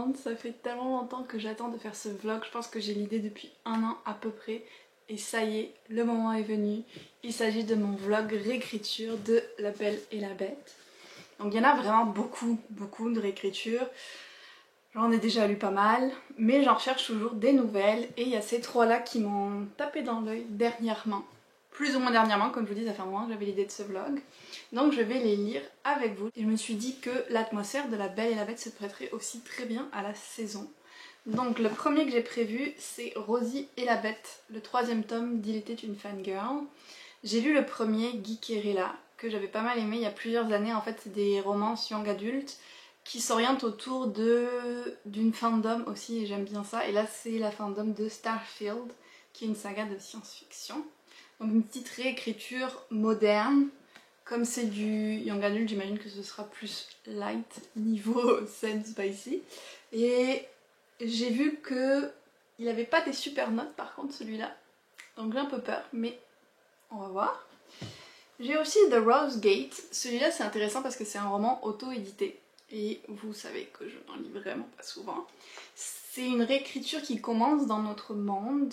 contente, ça fait tellement longtemps que j'attends de faire ce vlog, je pense que j'ai l'idée depuis 1 an à peu près. Et ça y est, le moment est venu, il s'agit de mon vlog réécriture de La Belle et la Bête. Donc il y en a vraiment beaucoup de réécritures, j'en ai déjà lu pas mal, mais j'en recherche toujours des nouvelles et il y a ces trois là qui m'ont tapé dans l'œil dernièrement. Plus ou moins dernièrement, comme je vous dis, ça fait un mois que j'avais l'idée de ce vlog. Donc je vais les lire avec vous. Et je me suis dit que l'atmosphère de La Belle et la Bête se prêterait aussi très bien à la saison. Donc le premier que j'ai prévu, c'est Rosie et la Bête, le 3e tome d'Il était une fangirl. J'ai lu le premier, Geekerella, que j'avais pas mal aimé il y a plusieurs années. En fait, c'est des romances young adultes qui s'orientent autour d'une fandom aussi, et j'aime bien ça. Et là, c'est la fandom de Starfield, qui est une saga de science-fiction. Donc une petite réécriture moderne. Comme c'est du young adult, j'imagine que ce sera plus light niveau scène spicy. Et j'ai vu que il avait pas des super notes par contre celui-là. Donc j'ai un peu peur, mais on va voir. J'ai aussi The Rose Gate. Celui-là c'est intéressant parce que c'est un roman auto-édité. Et vous savez que je n'en lis vraiment pas souvent. C'est une réécriture qui commence dans notre monde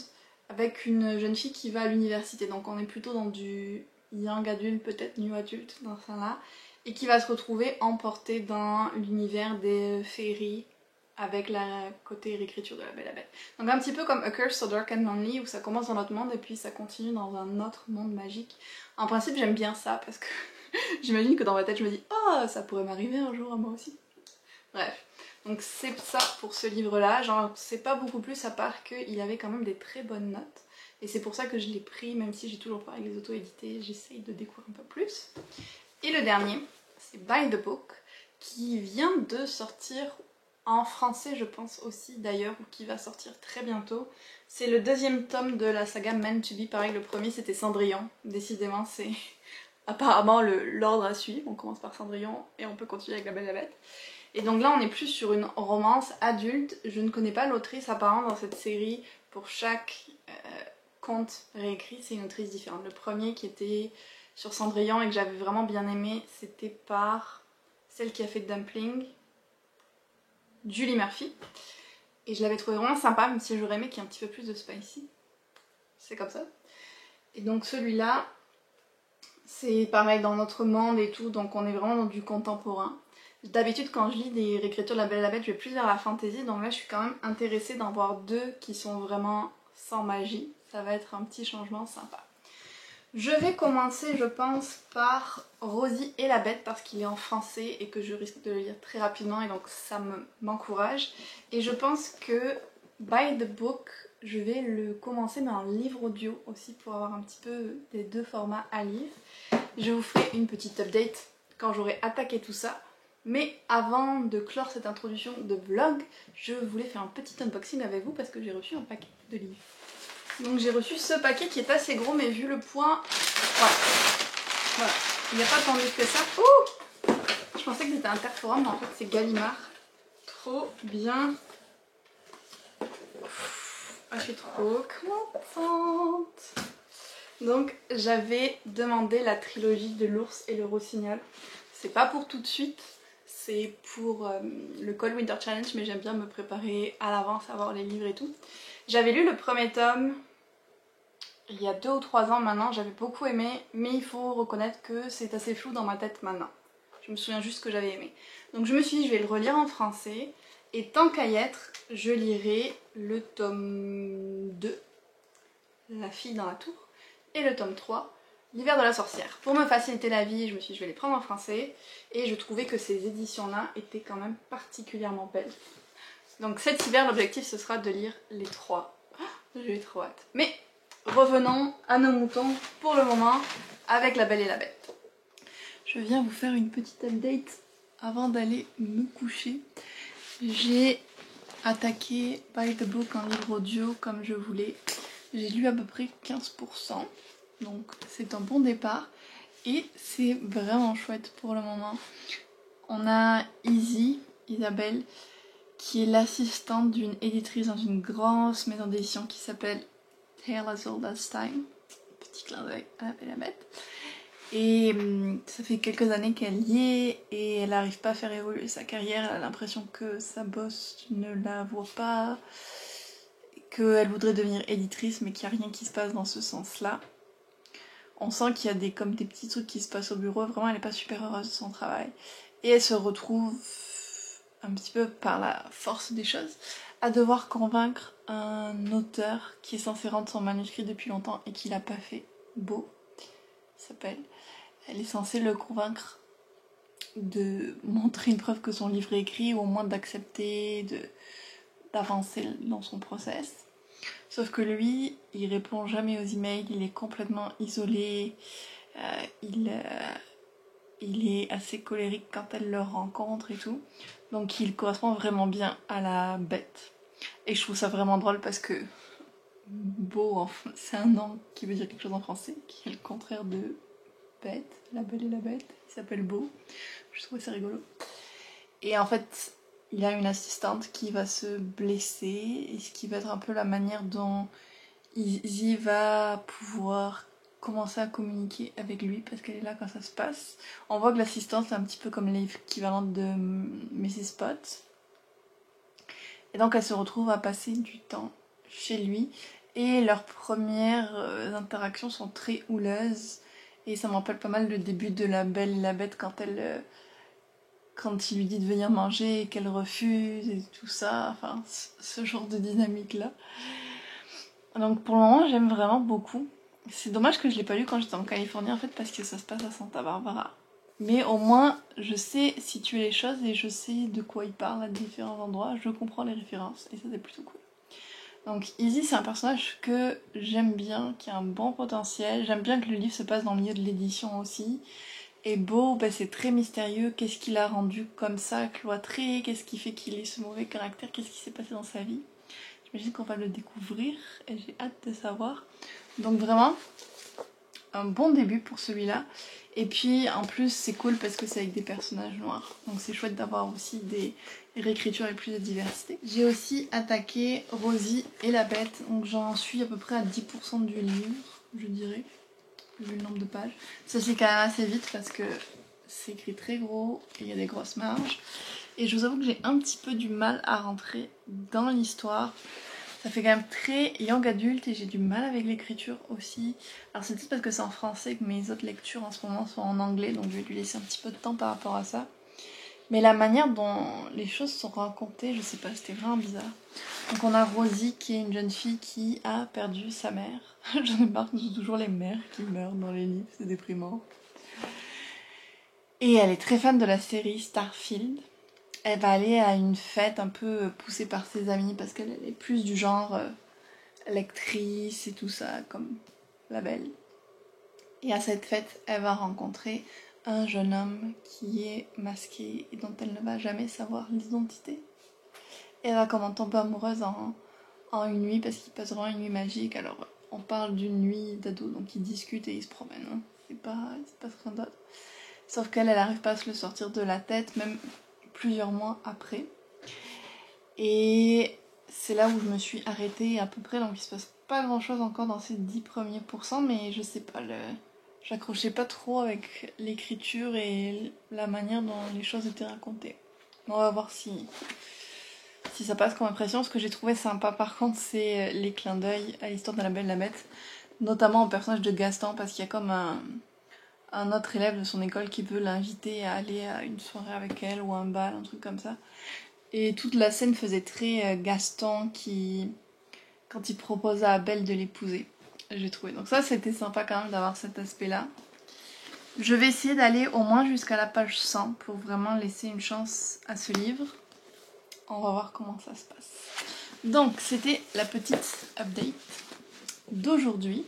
avec une jeune fille qui va à l'université. Donc on est plutôt dans du young adulte, peut-être new adulte dans ça là. Et qui va se retrouver emportée dans l'univers des féeries avec la côté réécriture de La Belle et la Bête. Donc un petit peu comme A Curse So Dark and Lonely où ça commence dans notre monde et puis ça continue dans un autre monde magique. En principe j'aime bien ça parce que j'imagine que dans ma tête je me dis oh ça pourrait m'arriver un jour à moi aussi. Bref, donc c'est ça pour ce livre-là, genre c'est pas beaucoup plus à part qu'il avait quand même des très bonnes notes. Et c'est pour ça que je l'ai pris, même si j'ai toujours pas avec les auto-édités, j'essaye de découvrir un peu plus. Et le dernier, c'est By the Book, qui vient de sortir en français je pense aussi d'ailleurs, ou qui va sortir très bientôt. C'est le 2e tome de la saga Meant to Be, pareil le premier c'était Cendrillon, décidément c'est apparemment l'ordre à suivre, on commence par Cendrillon et on peut continuer avec La Belle et la Bête. Et donc là on est plus sur une romance adulte, je ne connais pas l'autrice apparemment dans cette série, pour chaque conte réécrit c'est une autrice différente. Le premier qui était sur Cendrillon et que j'avais vraiment bien aimé, c'était par celle qui a fait Dumpling, Julie Murphy. Et je l'avais trouvé vraiment sympa, même si j'aurais aimé qu'il y ait un petit peu plus de spicy. C'est comme ça. Et donc celui-là, c'est pareil dans notre monde et tout, donc on est vraiment dans du contemporain. D'habitude quand je lis des réécritures de La Belle et la Bête, je vais plus vers la fantasy, donc là je suis quand même intéressée d'en voir 2 qui sont vraiment sans magie. Ça va être un petit changement sympa. Je vais commencer je pense par Rosie et la Bête parce qu'il est en français et que je risque de le lire très rapidement et donc ça m'encourage. Et je pense que By the Book, je vais le commencer mais en livre audio aussi pour avoir un petit peu des 2 formats à lire. Je vous ferai une petite update quand j'aurai attaqué tout ça. Mais avant de clore cette introduction de vlog, je voulais faire un petit unboxing avec vous parce que j'ai reçu un paquet de livres. Donc j'ai reçu ce paquet qui est assez gros mais vu le poids, voilà. Il n'y a pas tant de livres que ça. Ouh, je pensais que c'était Interforum mais en fait c'est Gallimard. Trop bien. Je suis trop contente. Donc j'avais demandé la trilogie de l'ours et le rossignol. C'est pas pour tout de suite, c'est pour le Cold Winter Challenge, mais j'aime bien me préparer à l'avance, avoir les livres et tout. J'avais lu le premier tome il y a 2 ou 3 ans maintenant, j'avais beaucoup aimé, mais il faut reconnaître que c'est assez flou dans ma tête maintenant. Je me souviens juste que j'avais aimé. Donc je me suis dit je vais le relire en français, et tant qu'à y être, je lirai le tome 2, La fille dans la tour, et le tome 3, L'hiver de la sorcière. Pour me faciliter la vie, je me suis dit je vais les prendre en français, et je trouvais que ces éditions-là étaient quand même particulièrement belles. Donc cet hiver, l'objectif ce sera de lire les 3. J'ai trop hâte. Mais revenons à nos moutons pour le moment avec La Belle et la Bête. Je viens vous faire une petite update avant d'aller me coucher. J'ai attaqué By the Book en livre audio comme je voulais. J'ai lu à peu près 15%, donc c'est un bon départ. Et c'est vraiment chouette pour le moment. On a Isabelle, qui est l'assistante d'une éditrice dans une grosse maison d'édition qui s'appelle Tale as Old as Time. Petit clin d'œil à La Belle et la Bête. Et ça fait quelques années qu'elle y est et elle n'arrive pas à faire évoluer sa carrière. Elle a l'impression que sa boss ne la voit pas, qu'elle voudrait devenir éditrice mais qu'il n'y a rien qui se passe dans ce sens-là. On sent qu'il y a comme des petits trucs qui se passent au bureau. Vraiment, elle n'est pas super heureuse de son travail. Et elle se retrouve un petit peu par la force des choses à devoir convaincre un auteur qui est censé rendre son manuscrit depuis longtemps et qui l'a pas fait. Beau, il s'appelle. Elle est censée le convaincre de montrer une preuve que son livre est écrit ou au moins d'accepter d'avancer dans son process. Sauf que lui, il répond jamais aux emails, il est complètement isolé, il est assez colérique quand elle le rencontre et tout. Donc il correspond vraiment bien à la bête. Et je trouve ça vraiment drôle parce que beau, c'est un nom qui veut dire quelque chose en français, qui est le contraire de bête, la belle et la bête. Il s'appelle Beau. Je trouve ça rigolo. Et en fait, il a une assistante qui va se blesser, et ce qui va être un peu la manière dont Izzy va pouvoir commencer à communiquer avec lui parce qu'elle est là quand ça se passe. On voit que l'assistante c'est un petit peu comme l'équivalent de Mrs. Pot. Et donc elle se retrouve à passer du temps chez lui et leurs premières interactions sont très houleuses et ça me rappelle pas mal le début de La Belle et la Bête quand il lui dit de venir manger et qu'elle refuse et tout ça, enfin ce genre de dynamique là. Donc pour le moment j'aime vraiment beaucoup. C'est dommage que je l'ai pas lu quand j'étais en Californie en fait parce que ça se passe à Santa Barbara. Mais au moins je sais situer les choses et je sais de quoi il parle à différents endroits, je comprends les références et ça c'est plutôt cool. Donc Izzy c'est un personnage que j'aime bien, qui a un bon potentiel, j'aime bien que le livre se passe dans le milieu de l'édition aussi. Et Beau, bah, c'est très mystérieux, qu'est-ce qui l'a rendu comme ça, cloîtré, qu'est-ce qui fait qu'il ait ce mauvais caractère, qu'est-ce qui s'est passé dans sa vie. J'imagine qu'on va le découvrir et j'ai hâte de savoir. Donc vraiment, un bon début pour celui-là. Et puis en plus c'est cool parce que c'est avec des personnages noirs. Donc c'est chouette d'avoir aussi des réécritures avec plus de diversité. J'ai aussi attaqué Rosie et la Bête. Donc j'en suis à peu près à 10% du livre, je dirais, vu le nombre de pages. Ça c'est quand même assez vite parce que c'est écrit très gros et il y a des grosses marges. Et je vous avoue que j'ai un petit peu du mal à rentrer dans l'histoire. Ça fait quand même très young adulte et j'ai du mal avec l'écriture aussi. Alors c'est peut-être parce que c'est en français que mes autres lectures en ce moment sont en anglais, donc je vais lui laisser un petit peu de temps par rapport à ça. Mais la manière dont les choses sont racontées, je sais pas, c'était vraiment bizarre. Donc on a Rosie qui est une jeune fille qui a perdu sa mère. J'en ai marre que ce sont toujours les mères qui meurent dans les livres, c'est déprimant. Et elle est très fan de la série Starfield. Elle va aller à une fête un peu poussée par ses amis parce qu'elle est plus du genre lectrice et tout ça, comme la Belle. Et à cette fête, elle va rencontrer un jeune homme qui est masqué et dont elle ne va jamais savoir l'identité. Elle va comme tomber amoureuse en une nuit parce qu'il passe vraiment une nuit magique. Alors on parle d'une nuit d'ado, donc ils discutent et ils se promènent. Hein. Il se passe rien d'autre. Sauf qu'elle n'arrive pas à se le sortir de la tête, même plusieurs mois après. Et c'est là où je me suis arrêtée à peu près, donc il se passe pas grand chose encore dans ces 10 premiers pourcents, mais je sais pas, j'accrochais pas trop avec l'écriture et la manière dont les choses étaient racontées. On va voir si ça passe comme impression. Ce que j'ai trouvé sympa par contre, c'est les clins d'œil à l'histoire de la Belle et la Bête, notamment au personnage de Gaston, parce qu'il y a comme un autre élève de son école qui veut l'inviter à aller à une soirée avec elle ou un bal, un truc comme ça. Et toute la scène faisait très Gaston quand il propose à Belle de l'épouser, j'ai trouvé. Donc ça c'était sympa quand même d'avoir cet aspect là. Je vais essayer d'aller au moins jusqu'à la page 100 pour vraiment laisser une chance à ce livre. On va voir comment ça se passe. Donc c'était la petite update d'aujourd'hui.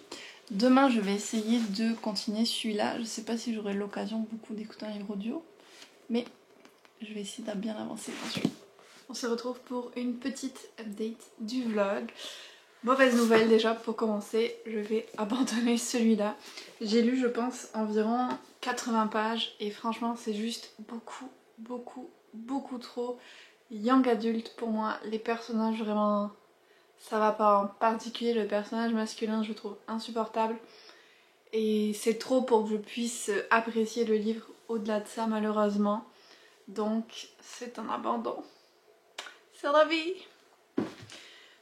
Demain je vais essayer de continuer celui-là. Je sais pas si j'aurai l'occasion beaucoup d'écouter un livre audio, mais je vais essayer de bien avancer dans celui-là. On se retrouve pour une petite update du vlog. Mauvaise nouvelle déjà pour commencer, je vais abandonner celui-là. J'ai lu je pense environ 80 pages et franchement c'est juste beaucoup trop young adulte pour moi. Les personnages vraiment ça va pas, en particulier le personnage masculin je le trouve insupportable. Et c'est trop pour que je puisse apprécier le livre au-delà de ça malheureusement. Donc c'est un abandon. C'est la vie.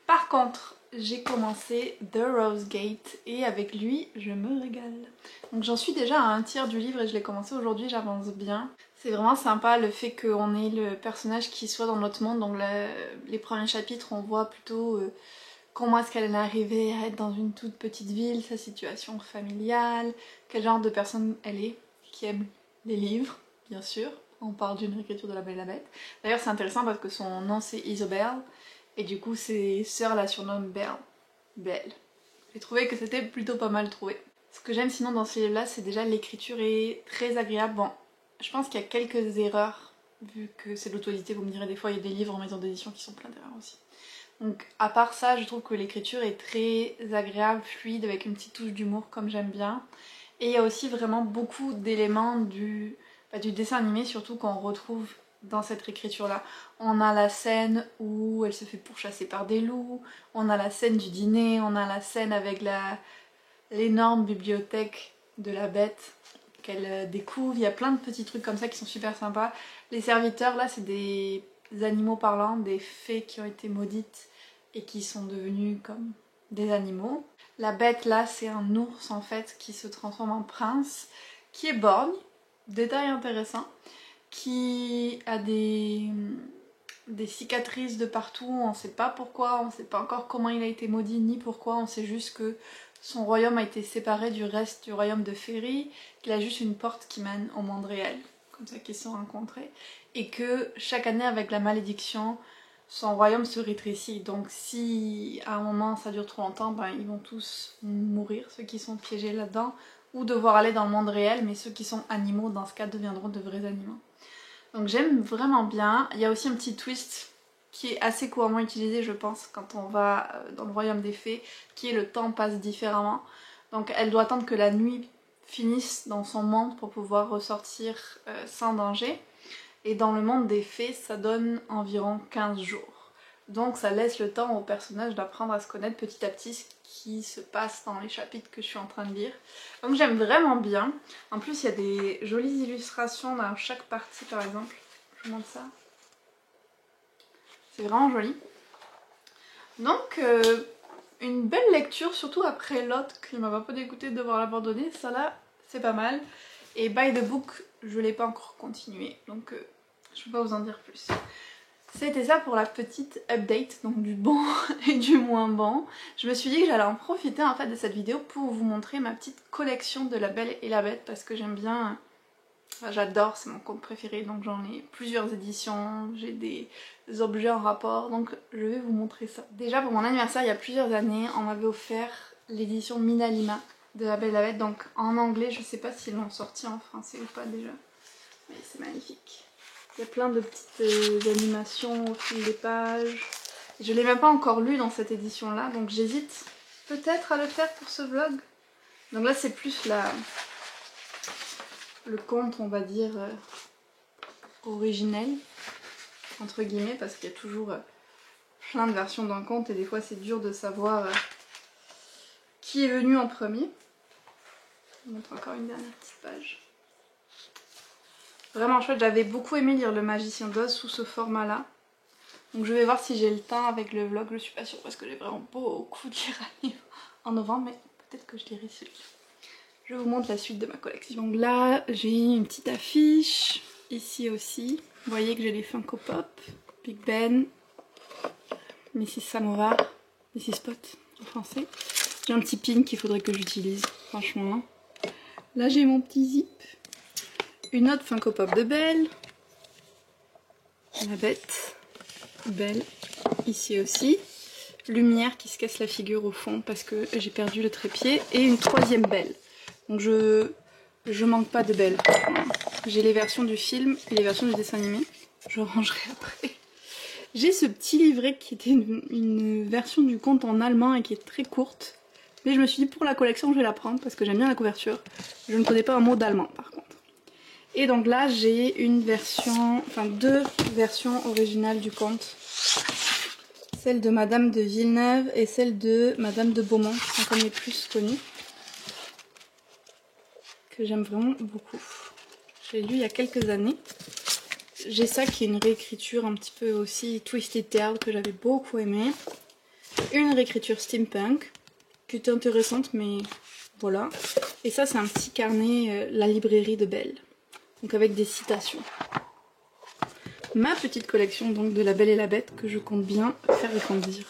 Par contre, j'ai commencé The Rose Gate et avec lui, je me régale. Donc j'en suis déjà à un tiers du livre et je l'ai commencé aujourd'hui, j'avance bien. C'est vraiment sympa le fait qu'on ait le personnage qui soit dans notre monde. Donc les premiers chapitres, on voit plutôt comment est-ce qu'elle est arrivée à être dans une toute petite ville, sa situation familiale, quel genre de personne elle est, qui aime les livres, bien sûr. On parle d'une écriture de La Belle et la Bête. D'ailleurs c'est intéressant parce que son nom c'est Isobel, et du coup ses sœurs la surnomment Belle. J'ai trouvé que c'était plutôt pas mal trouvé. Ce que j'aime sinon dans ce livre là, c'est déjà l'écriture est très agréable. Bon, je pense qu'il y a quelques erreurs, vu que c'est de l'auto-édité, vous me direz des fois il y a des livres en maison d'édition qui sont pleins d'erreurs aussi. Donc à part ça, je trouve que l'écriture est très agréable, fluide, avec une petite touche d'humour comme j'aime bien. Et il y a aussi vraiment beaucoup d'éléments du dessin animé, surtout qu'on retrouve dans cette écriture-là. On a la scène où elle se fait pourchasser par des loups, on a la scène du dîner, on a la scène avec l'énorme bibliothèque de la bête qu'elle découvre. Il y a plein de petits trucs comme ça qui sont super sympas. Les serviteurs, là, c'est des animaux parlants, des fées qui ont été maudites et qui sont devenus comme des animaux. La bête là c'est un ours en fait qui se transforme en prince, qui est borgne, détail intéressant, qui a des cicatrices de partout, on sait pas pourquoi, on sait pas encore comment il a été maudit ni pourquoi, on sait juste que son royaume a été séparé du reste du royaume de Féerie, qu'il a juste une porte qui mène au monde réel, comme ça qu'ils se sont rencontrés, et que chaque année avec la malédiction, son royaume se rétrécit. Donc si à un moment ça dure trop longtemps, ben, ils vont tous mourir, ceux qui sont piégés là-dedans, ou devoir aller dans le monde réel, mais ceux qui sont animaux dans ce cas deviendront de vrais animaux. Donc j'aime vraiment bien. Il y a aussi un petit twist qui est assez couramment utilisé je pense quand on va dans le royaume des fées, qui est le temps passe différemment. Donc elle doit attendre que la nuit finisse dans son monde pour pouvoir ressortir sans danger. Et dans le monde des fées, ça donne environ 15 jours. Donc ça laisse le temps au personnage d'apprendre à se connaître petit à petit, ce qui se passe dans les chapitres que je suis en train de lire. Donc j'aime vraiment bien. En plus il y a des jolies illustrations dans chaque partie par exemple. Je vous montre ça. C'est vraiment joli. Donc une belle lecture, surtout après l'autre qui m'a un peu dégoûtée de devoir l'abandonner. Ça là, c'est pas mal. Et By the Book, je l'ai pas encore continué, donc je peux pas vous en dire plus. C'était ça pour la petite update, donc du bon et du moins bon. Je me suis dit que j'allais en profiter en fait de cette vidéo pour vous montrer ma petite collection de La Belle et la Bête, parce que j'aime bien, enfin, j'adore, c'est mon conte préféré, donc j'en ai plusieurs éditions, j'ai des objets en rapport, donc je vais vous montrer ça. Déjà pour mon anniversaire il y a plusieurs années, on m'avait offert l'édition Minalima de La Belle et la Bête, donc en anglais, je sais pas s'ils l'ont sorti en français ou pas déjà, mais c'est magnifique. Il y a plein de petites animations au fil des pages. Je l'ai même pas encore lu dans cette édition là, donc j'hésite peut-être à le faire pour ce vlog. Donc là c'est plus le conte on va dire originel, entre guillemets, parce qu'il y a toujours plein de versions d'un conte et des fois c'est dur de savoir qui est venu en premier. Je vous montre encore une dernière petite page. Vraiment chouette, j'avais beaucoup aimé lire Le Magicien d'Oz sous ce format là. Donc je vais voir si j'ai le temps avec le vlog, je suis pas sûre parce que j'ai vraiment beaucoup de lire à lire en novembre, mais peut-être que je lirai celui-là. Je vous montre la suite de ma collection. Donc là j'ai une petite affiche, ici aussi. Vous voyez que j'ai les Funko Pop, Big Ben, Mrs Samovar, Mrs Spot en français. J'ai un petit pin qu'il faudrait que j'utilise, franchement. Là j'ai mon petit zip. Une autre Funko Pop de Belle. La Bête. Belle. Ici aussi. Lumière qui se casse la figure au fond parce que j'ai perdu le trépied. Et une troisième Belle. Donc je manque pas de Belle. J'ai les versions du film et les versions du dessin animé. Je rangerai après. J'ai ce petit livret qui était une version du conte en allemand et qui est très courte. Mais je me suis dit pour la collection je vais la prendre parce que j'aime bien la couverture. Je ne connais pas un mot d'allemand par contre. Et donc là j'ai une version, enfin deux versions originales du conte. Celle de Madame de Villeneuve et celle de Madame de Beaumont, qui sont comme les plus connues. que j'aime vraiment beaucoup. J'ai lu il y a quelques années. J'ai ça qui est une réécriture un petit peu aussi Twisted Tale que j'avais beaucoup aimé. Une réécriture steampunk qui était intéressante mais voilà. Et ça c'est un petit carnet La librairie de Belle. Donc avec des citations. Ma petite collection donc de La Belle et la Bête que je compte bien faire grandir.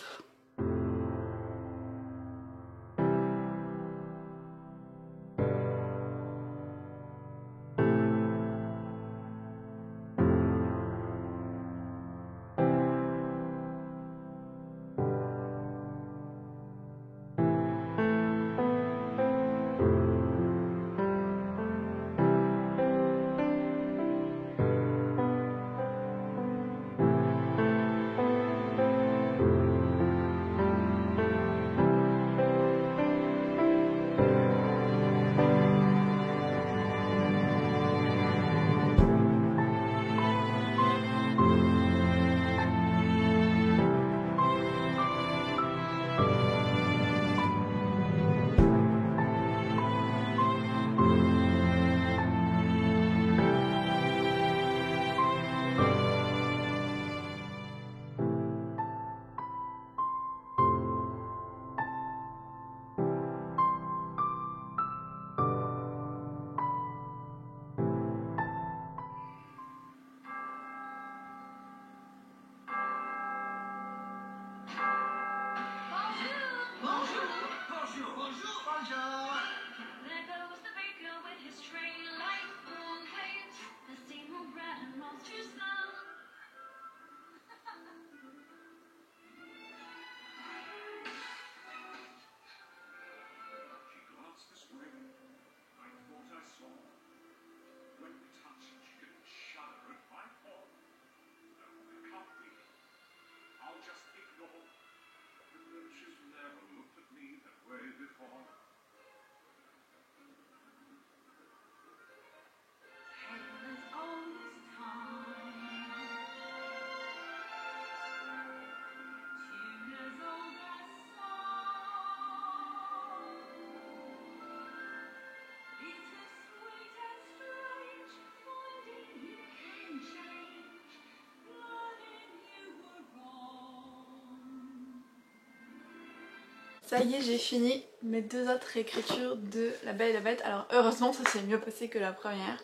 Ça y est, j'ai fini mes deux autres réécritures de La Belle et la Bête. Alors heureusement, ça s'est mieux passé que la première.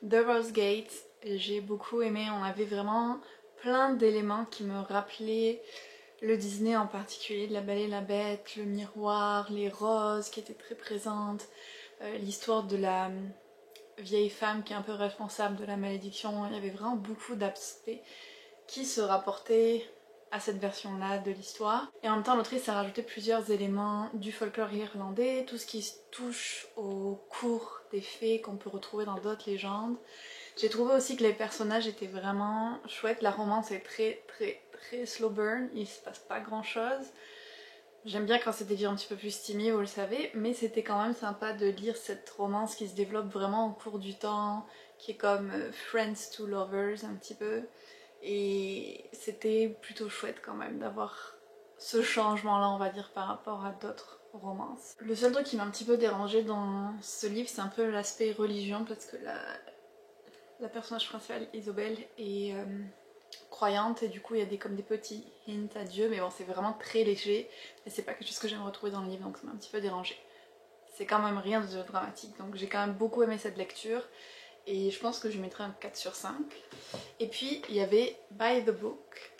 The Rose Gate, j'ai beaucoup aimé. On avait vraiment plein d'éléments qui me rappelaient le Disney en particulier, de La Belle et la Bête, le miroir, les roses qui étaient très présentes, l'histoire de la vieille femme qui est un peu responsable de la malédiction. Il y avait vraiment beaucoup d'aspects qui se rapportaient à cette version-là de l'histoire. Et en même temps, l'autrice a rajouté plusieurs éléments du folklore irlandais, tout ce qui touche au cours des fées qu'on peut retrouver dans d'autres légendes. J'ai trouvé aussi que les personnages étaient vraiment chouettes. La romance est très slow burn, il se passe pas grand chose. J'aime bien quand c'est des livres un petit peu plus steamy, vous le savez, mais c'était quand même sympa de lire cette romance qui se développe vraiment au cours du temps, qui est comme Friends to Lovers un petit peu. Et c'était plutôt chouette quand même d'avoir ce changement-là, on va dire, par rapport à d'autres romances. Le seul truc qui m'a un petit peu dérangée dans ce livre, c'est un peu l'aspect religion, parce que la personnage principale, Isobel, est croyante, et du coup il y a comme des petits hints à Dieu, mais bon, c'est vraiment très léger, et c'est pas quelque chose que j'aime retrouver dans le livre, donc ça m'a un petit peu dérangée. C'est quand même rien de dramatique, donc j'ai quand même beaucoup aimé cette lecture. Et je pense que je lui mettrais un 4 sur 5. Et puis il y avait By the Book,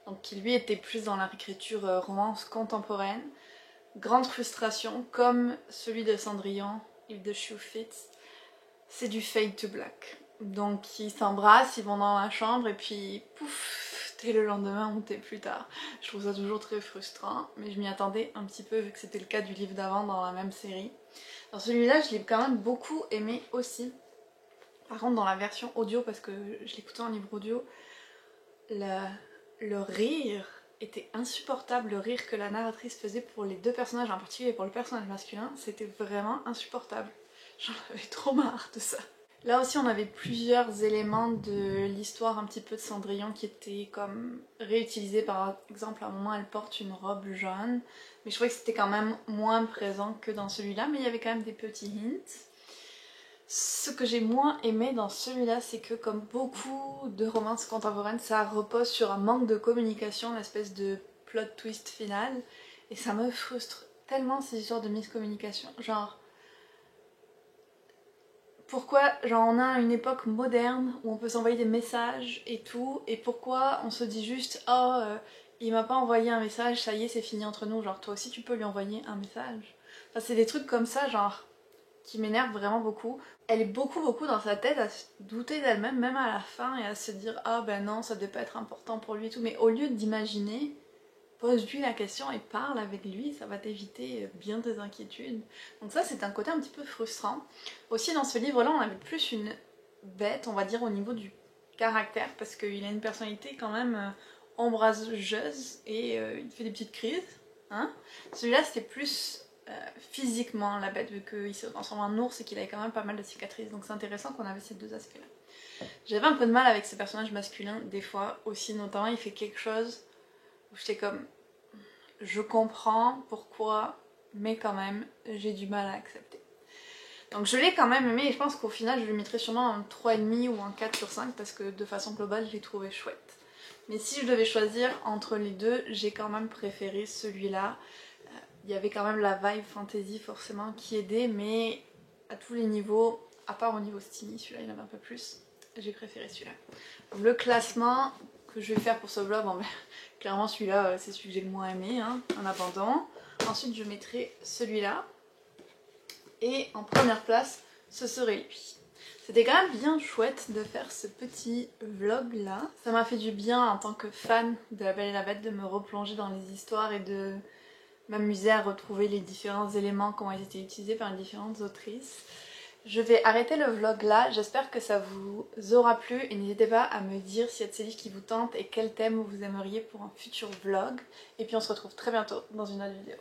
donc qui lui était plus dans la réécriture romance contemporaine. Grande frustration, comme celui de Cendrillon, If the Shoe Fits. C'est du fade to black. Donc ils s'embrassent, ils vont dans la chambre et puis pouf, t'es le lendemain ou t'es plus tard. Je trouve ça toujours très frustrant, mais je m'y attendais un petit peu vu que c'était le cas du livre d'avant dans la même série. Dans celui-là, je l'ai quand même beaucoup aimé aussi. Par contre, dans la version audio, parce que je l'écoutais en livre audio, le rire était insupportable. Le rire que la narratrice faisait pour les deux personnages, en particulier pour le personnage masculin, c'était vraiment insupportable. J'en avais trop marre de ça. Là aussi, on avait plusieurs éléments de l'histoire un petit peu de Cendrillon qui étaient comme réutilisés. Par exemple, à un moment, elle porte une robe jaune, mais je trouvais que c'était quand même moins présent que dans celui-là, mais il y avait quand même des petits hints. Ce que j'ai moins aimé dans celui-là, c'est que comme beaucoup de romances contemporaines, ça repose sur un manque de communication, une espèce de plot twist final, et ça me frustre tellement ces histoires de miscommunication. Genre, pourquoi on a une époque moderne où on peut s'envoyer des messages et tout, et pourquoi on se dit juste oh il m'a pas envoyé un message, ça y est c'est fini entre nous, genre toi aussi tu peux lui envoyer un message. Enfin c'est des trucs comme ça genre qui m'énervent vraiment beaucoup. Elle est beaucoup dans sa tête à se douter d'elle-même, même à la fin, et à se dire ah ben non ça devait pas être important pour lui et tout, mais au lieu d'imaginer, pose-lui la question et parle avec lui, ça va t'éviter bien des inquiétudes. Donc ça c'est un côté un petit peu frustrant. Aussi dans ce livre là on avait plus une bête, on va dire au niveau du caractère, parce qu'il a une personnalité quand même ombrageuse et il fait des petites crises. Hein. Celui-là c'était plus physiquement la bête, vu qu'il se transforme en ours et qu'il avait quand même pas mal de cicatrices, donc c'est intéressant qu'on avait ces deux aspects là. J'avais un peu de mal avec ces personnages masculins des fois aussi, notamment il fait quelque chose où j'étais comme je comprends pourquoi, mais quand même j'ai du mal à accepter. Donc je l'ai quand même aimé et je pense qu'au final je lui mettrais sûrement un 3,5 ou un 4 sur 5 parce que de façon globale je l'ai trouvé chouette. Mais si je devais choisir entre les deux, j'ai quand même préféré celui-là. Il y avait quand même la vibe fantasy forcément qui aidait, mais à tous les niveaux, à part au niveau steamy, celui-là il y en avait un peu plus, j'ai préféré celui-là. Le classement que je vais faire pour ce vlog, bon, ben, clairement celui-là c'est celui que j'ai le moins aimé, hein, en abandon. Ensuite je mettrai celui-là. Et en première place, ce serait lui. C'était quand même bien chouette de faire ce petit vlog là. Ça m'a fait du bien en tant que fan de La Belle et la Bête de me replonger dans les histoires et de m'amuser à retrouver les différents éléments qui ont été utilisés par les différentes autrices. Je vais arrêter le vlog là, j'espère que ça vous aura plu et n'hésitez pas à me dire s'il y a de ces livres qui vous tentent et quel thème vous aimeriez pour un futur vlog. Et puis on se retrouve très bientôt dans une autre vidéo.